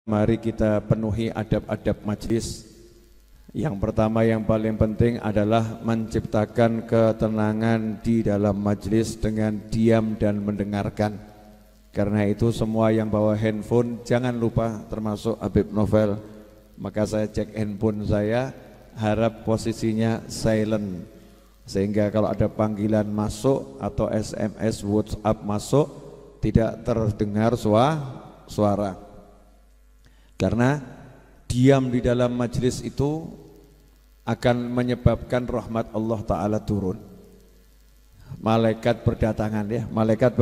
Mari kita penuhi adab-adab majlis. Yang pertama yang paling penting adalah menciptakan ketenangan di dalam majlis dengan diam dan mendengarkan. Karena itu semua yang bawa handphone jangan lupa, termasuk Habib Novel. Maka saya cek handphone saya, harap posisinya silent. Sehingga kalau ada panggilan masuk atau SMS, WhatsApp masuk, tidak terdengar suara. Karena diam di dalam majelis itu akan menyebabkan rahmat Allah Ta'ala turun. Malaikat berdatangan ya, malaikat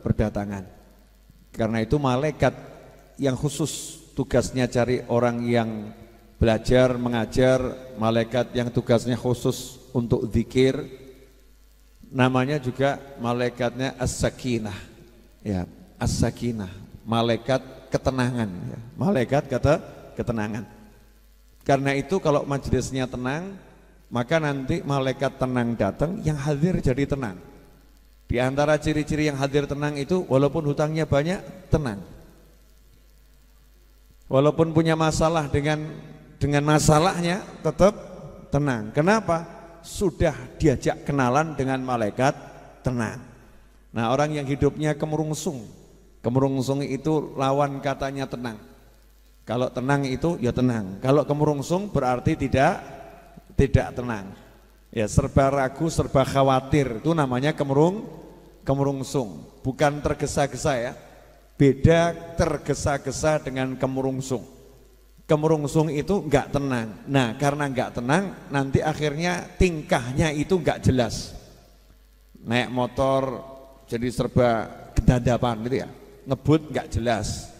berdatangan. Karena itu malaikat yang khusus tugasnya cari orang yang belajar, mengajar, malaikat yang tugasnya khusus untuk zikir, namanya juga malaikatnya As-Sakinah. Ya, As-Sakinah, malaikat ketenangan ya. Malaikat kata ketenangan. Karena itu kalau majelisnya tenang, maka nanti malaikat tenang datang, yang hadir jadi tenang. Di antara ciri-ciri yang hadir tenang itu, walaupun hutangnya banyak, tenang. Walaupun punya masalah dengan masalahnya, tetap tenang. Kenapa? Sudah diajak kenalan dengan malaikat tenang. Nah, orang yang hidupnya kemerungsung itu lawan katanya tenang. Kalau tenang itu ya tenang. Kalau kemerungsung berarti tidak tenang. Ya, serba ragu, serba khawatir, itu namanya kemerungsung. Bukan tergesa-gesa ya. Beda tergesa-gesa dengan kemerungsung. Kemerungsung itu enggak tenang. Nah, karena enggak tenang, nanti akhirnya tingkahnya itu enggak jelas. Naik motor jadi serba gedadapan gitu ya. Ngebut nggak jelas.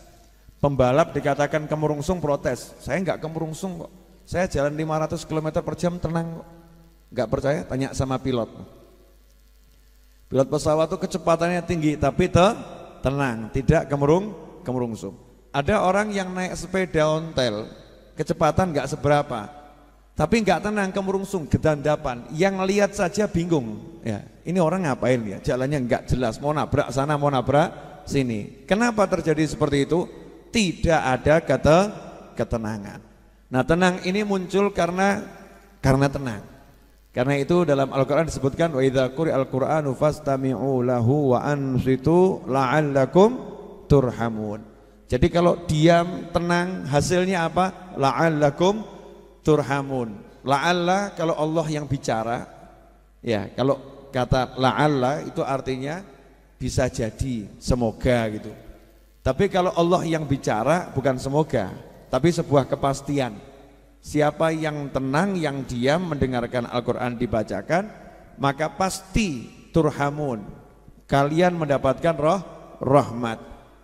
Pembalap dikatakan kemerungsung, protes. Saya nggak kemerungsung kok. Saya jalan 500 km per jam tenang kok. Nggak percaya? Tanya sama pilot. Pilot pesawat itu kecepatannya tinggi tapi tenang, tidak kemerungsung. Ada orang yang naik sepeda ontel, kecepatan nggak seberapa, tapi nggak tenang, kemerungsung, gedandapan. Yang lihat saja bingung. Ya, ini orang ngapain ya? Jalannya nggak jelas, mau nabrak sana, mau nabrak sini. Kenapa terjadi seperti itu? Tidak ada ketenangan. Nah, tenang ini muncul karena tenang. Karena itu dalam Al-Qur'an disebutkan wa idza quri'al Qur'anu fastami'u lahu wa ansitu la'allakum turhamun. Jadi kalau diam tenang hasilnya apa? La'allakum turhamun. La'alla kalau Allah yang bicara, ya kalau kata la'alla itu artinya bisa jadi, semoga gitu. Tapi kalau Allah yang bicara bukan semoga, tapi sebuah kepastian. Siapa yang tenang, yang diam mendengarkan Al-Quran dibacakan, maka pasti turhamun, kalian mendapatkan rahmat.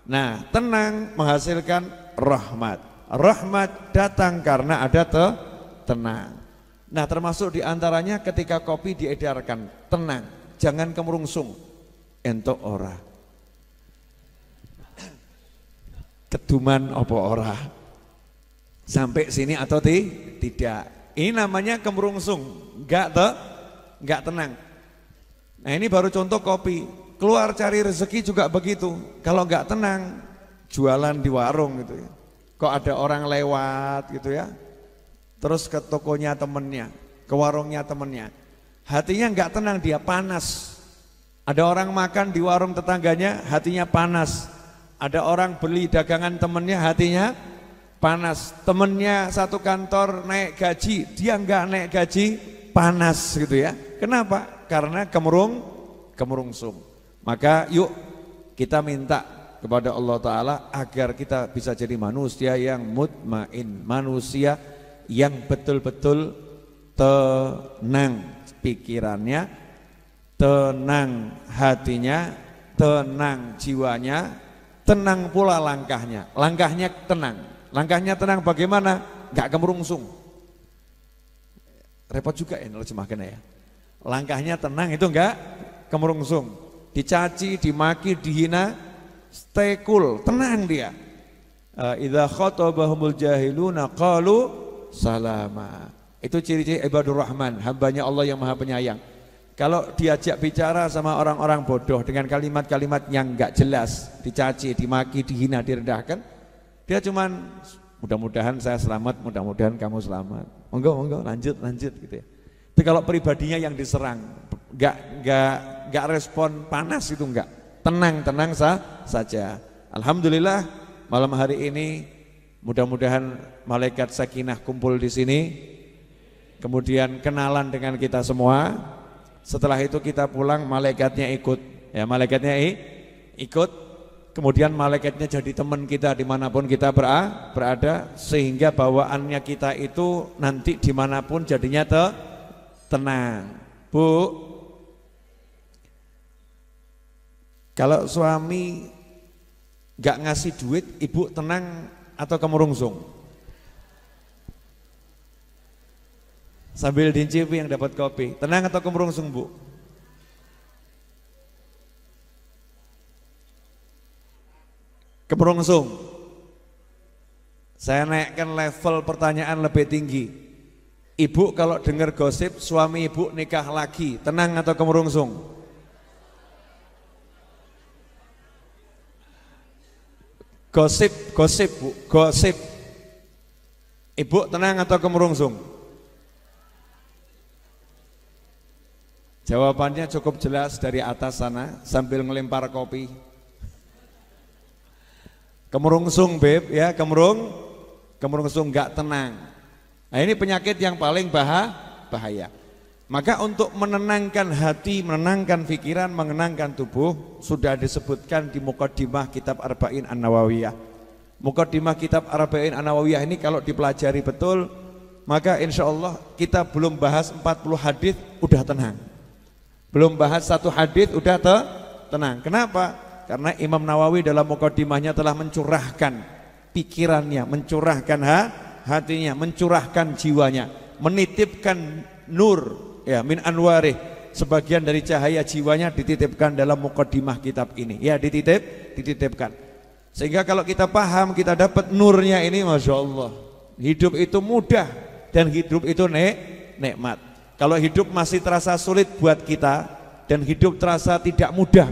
Nah, tenang menghasilkan rahmat. Rahmat datang karena ada tenang. Nah, termasuk diantaranya ketika kopi diedarkan, tenang, jangan kemerungsung. Entuk ora keduman apa ora sampai sini atau tidak, ini namanya kemerungsung, enggak tenang. Nah, ini baru contoh kopi. Keluar cari rezeki juga begitu. Kalau enggak tenang, jualan di warung gitu ya, kok ada orang lewat gitu ya, terus ke tokonya temennya, ke warungnya temennya, hatinya enggak tenang, dia panas. Ada orang makan di warung tetangganya, hatinya panas. Ada orang beli dagangan temennya, hatinya panas. Temennya satu kantor naik gaji, dia enggak naik gaji, panas gitu ya. Kenapa? Karena kemerungsung. Maka yuk kita minta kepada Allah Ta'ala agar kita bisa jadi manusia yang mutmain, manusia yang betul-betul tenang pikirannya, tenang hatinya, tenang jiwanya, tenang pula langkahnya. Langkahnya tenang bagaimana? Enggak kemerungsung. Repot juga ya nerjemahkan ya. Langkahnya tenang itu enggak kemerungsung. Dicaci, dimaki, dihina, stay cool, tenang dia. Idza khatabahumul jahiluna qalu salama. Itu ciri-ciri ibadur rahman, hambanya Allah yang Maha Penyayang. Kalau diajak bicara sama orang-orang bodoh dengan kalimat-kalimat yang enggak jelas, dicaci, dimaki, dihina, direndahkan, Dia cuman mudah-mudahan saya selamat, mudah-mudahan kamu selamat. Monggo lanjut gitu ya. Tapi kalau pribadinya yang diserang, enggak respon panas itu enggak. Tenang saja. Alhamdulillah malam hari ini mudah-mudahan malaikat sakinah kumpul di sini. Kemudian kenalan dengan kita semua. Setelah itu kita pulang malaikatnya ikut. Ya, malaikatnya ikut. Kemudian malaikatnya jadi teman kita dimanapun kita berada, sehingga bawaannya kita itu nanti dimanapun jadinya tenang. Bu, kalau suami gak ngasih duit, ibu tenang atau kemerungsung? Sambil dincipi yang dapat kopi, tenang atau kemerungsung, Bu? Kemerungsung. Saya naikkan level pertanyaan lebih tinggi. Ibu kalau dengar gosip suami ibu nikah lagi, tenang atau kemerungsung? Gosip Bu, gosip. Ibu tenang atau kemerungsung? Jawabannya cukup jelas dari atas sana sambil ngelempar kopi. Kemerungsung Beb ya, kemerungsung gak tenang. Nah ini penyakit yang paling bahaya. Maka untuk menenangkan hati, menenangkan pikiran, menenangkan tubuh sudah disebutkan di Muqaddimah Kitab Arba'in An-Nawawiyah. Muqaddimah Kitab Arba'in An-Nawawiyah ini kalau dipelajari betul, maka insya Allah kita belum bahas 40 hadis udah tenang. Belum bahas satu hadis udah tenang. Kenapa? Karena Imam Nawawi dalam Muqaddimahnya telah mencurahkan pikirannya, mencurahkan hatinya, mencurahkan jiwanya, menitipkan nur ya min anwarih, sebagian dari cahaya jiwanya dititipkan dalam Muqaddimah kitab ini. Ya dititipkan. Sehingga kalau kita paham, kita dapat nurnya ini, Masya Allah, hidup itu mudah dan hidup itu nikmat. Kalau hidup masih terasa sulit buat kita dan hidup terasa tidak mudah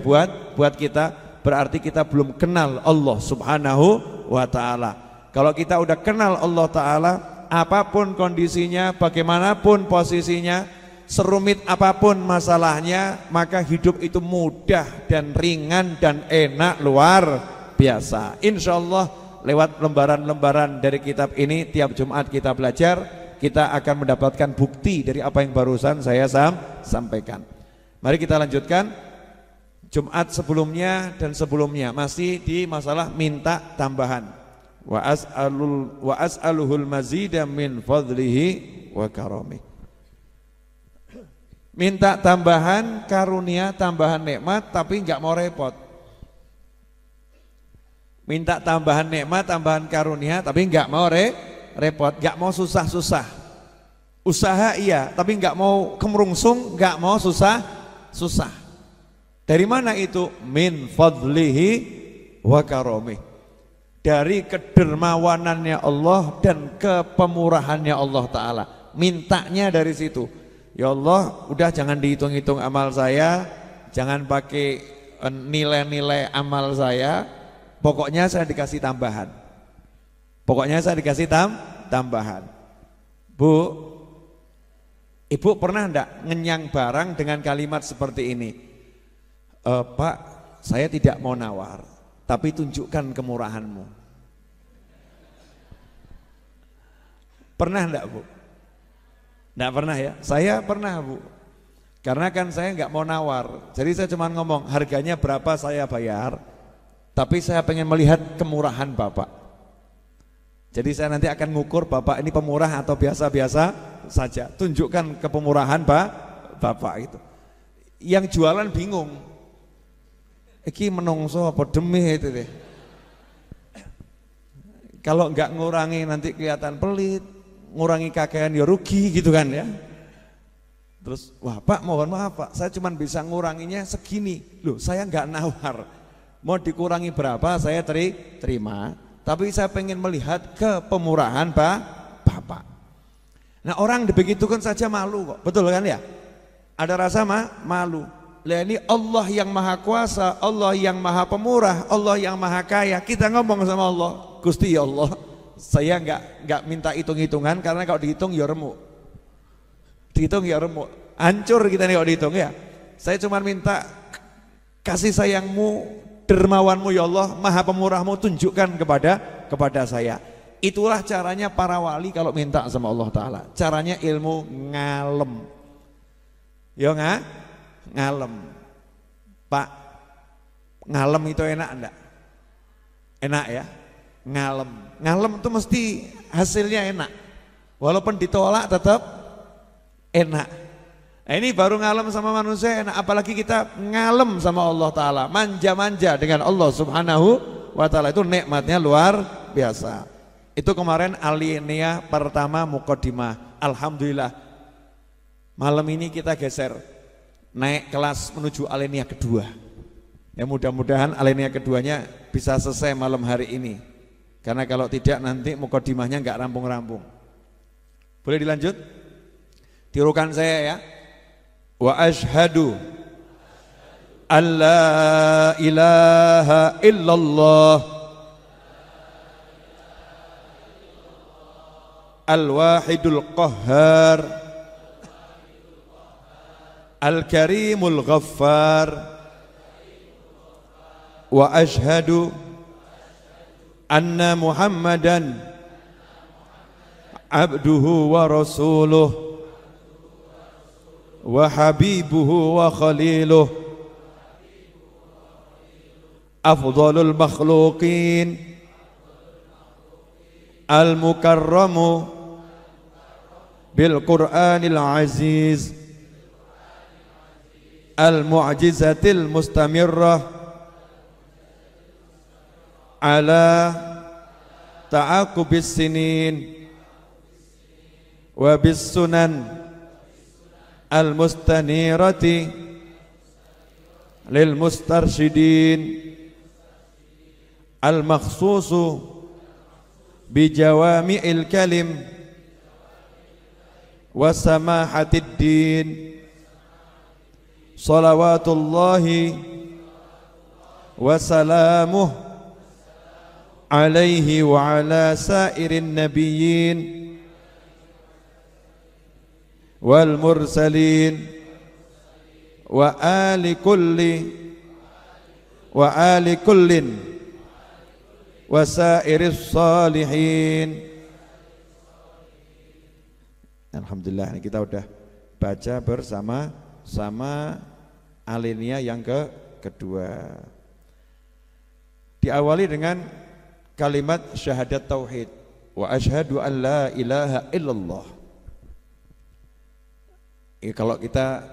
buat kita, berarti kita belum kenal Allah Subhanahu wa ta'ala. Kalau kita udah kenal Allah Ta'ala, apapun kondisinya, bagaimanapun posisinya, serumit apapun masalahnya, maka hidup itu mudah dan ringan dan enak luar biasa. Insya Allah lewat lembaran-lembaran dari kitab ini, tiap Jumat kita belajar, kita akan mendapatkan bukti dari apa yang barusan saya sampaikan. Mari kita lanjutkan. Jumat sebelumnya dan sebelumnya masih di masalah minta tambahan. Wa as'aluhul mazida min fadlihi wa karomih. Minta tambahan karunia, tambahan nikmat, tapi enggak mau repot. Minta tambahan nikmat, tambahan karunia, tapi enggak mau repot, enggak mau susah-susah. Usaha iya, tapi enggak mau kemerungsung, enggak mau susah. Dari mana itu? Min fadlihi wa karomih. Dari kedermawanannya Allah dan kepemurahannya Allah Ta'ala. Mintanya dari situ. Ya Allah, udah jangan dihitung-hitung amal saya, jangan pakai nilai-nilai amal saya, pokoknya saya dikasih tambahan. Pokoknya saya dikasih tambahan. Bu, ibu pernah enggak ngenyang barang dengan kalimat seperti ini? Pak, saya tidak mau nawar, tapi tunjukkan kemurahanmu. Pernah enggak Bu? Enggak pernah ya? Saya pernah Bu. Karena kan saya enggak mau nawar, jadi saya cuma ngomong harganya berapa saya bayar, tapi saya pengen melihat kemurahan Bapak. Jadi saya nanti akan ngukur Bapak ini pemurah atau biasa-biasa saja. Tunjukkan kepemurahan Bapak itu. Yang jualan bingung. Iki menungso apa demi itu deh. Kalau enggak ngurangi nanti kelihatan pelit, ngurangi kakean ya rugi gitu kan ya. Terus, wah Pak mohon maaf Pak, saya cuma bisa nguranginya segini. Loh saya enggak nawar, mau dikurangi berapa saya terima, tapi saya pengen melihat kepemurahan Bapak. Nah orang dibegitukan saja malu kok, betul kan ya? Ada rasa malu. Lah ini Allah yang maha kuasa, Allah yang maha pemurah, Allah yang maha kaya. Kita ngomong sama Allah, Gusti ya Allah, saya nggak minta hitung-hitungan karena kalau dihitung ya remuk. Dihitung ya remuk. Hancur kita nih kalau dihitung ya. Saya cuma minta kasih sayangmu, dermawanmu ya Allah, maha pemurahmu tunjukkan kepada saya. Itulah caranya para wali kalau minta sama Allah Ta'ala. Caranya ilmu ngalem. Ya ngalem. Pak, ngalem itu enak enggak? Enak ya, ngalem. Ngalem itu mesti hasilnya enak. Walaupun ditolak tetap enak. Nah, ini baru ngalem sama manusia enak, apalagi kita ngalem sama Allah Ta'ala, manja-manja dengan Allah Subhanahu wa Ta'ala, itu nikmatnya luar biasa. Itu kemarin alinea pertama muqaddimah. Alhamdulillah malam ini kita geser naik kelas menuju alinea kedua. Ya mudah-mudahan alinea keduanya bisa selesai malam hari ini. Karena kalau tidak nanti muqaddimahnya enggak rampung-rampung. Boleh dilanjut? Tirukan saya ya. Wa asyhadu an la ilaha illallah al-wahidul qahhar al-karimul ghaffar wa asyhadu anna Muhammadan abduhu wa rasuluh wa habibuhu wa khaliluh afdalul makhluqin al-mukarramu bil Qur'anil aziz al-mu'jizatil mustamirrah ala ta'aqubis sinin wa bis sunan al-mustanirati lil mustarsyidin al-makhsusu bi jawami'il kalim wa samahatid din salawatullahi wa salamuh alaihi wa ala sairin nabiyyin wal mursalin wa ali kullin wa sairis salihin. Alhamdulillah, ini kita udah baca bersama alinea yang kedua. Diawali dengan kalimat syahadat tauhid, wa asyhadu an la ilaha illallah. Kalau kita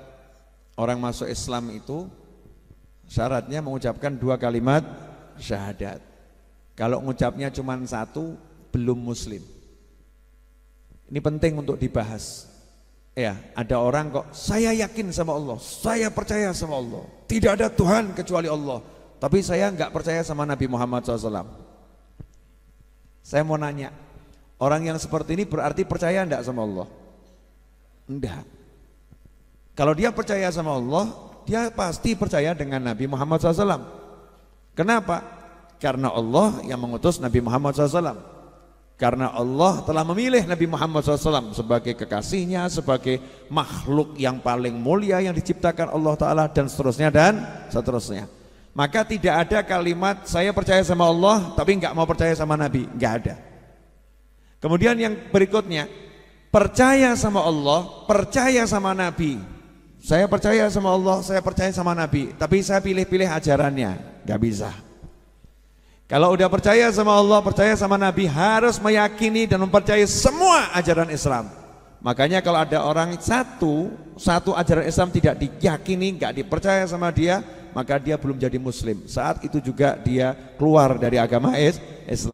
orang masuk Islam itu syaratnya mengucapkan 2 kalimat syahadat. Kalau mengucapnya cuma 1 belum muslim. Ini penting untuk dibahas. Ya, ada orang kok saya yakin sama Allah, saya percaya sama Allah, tidak ada Tuhan kecuali Allah, tapi saya enggak percaya sama Nabi Muhammad SAW. Saya mau nanya, orang yang seperti ini berarti percaya enggak sama Allah? Enggak. Kalau dia percaya sama Allah, dia pasti percaya dengan Nabi Muhammad SAW. Kenapa? Karena Allah yang mengutus Nabi Muhammad SAW. Karena Allah telah memilih Nabi Muhammad SAW sebagai kekasihnya, sebagai makhluk yang paling mulia yang diciptakan Allah Ta'ala, dan seterusnya dan seterusnya. Maka tidak ada kalimat saya percaya sama Allah tapi enggak mau percaya sama Nabi, enggak ada. Kemudian yang berikutnya, percaya sama Allah, percaya sama Nabi. Saya percaya sama Allah, saya percaya sama Nabi, tapi saya pilih-pilih ajarannya, enggak bisa. Kalau udah percaya sama Allah, percaya sama Nabi, harus meyakini dan mempercayai semua ajaran Islam. Makanya kalau ada orang satu ajaran Islam tidak diyakini, enggak dipercaya sama dia, maka dia belum jadi muslim. Saat itu juga dia keluar dari agama Islam.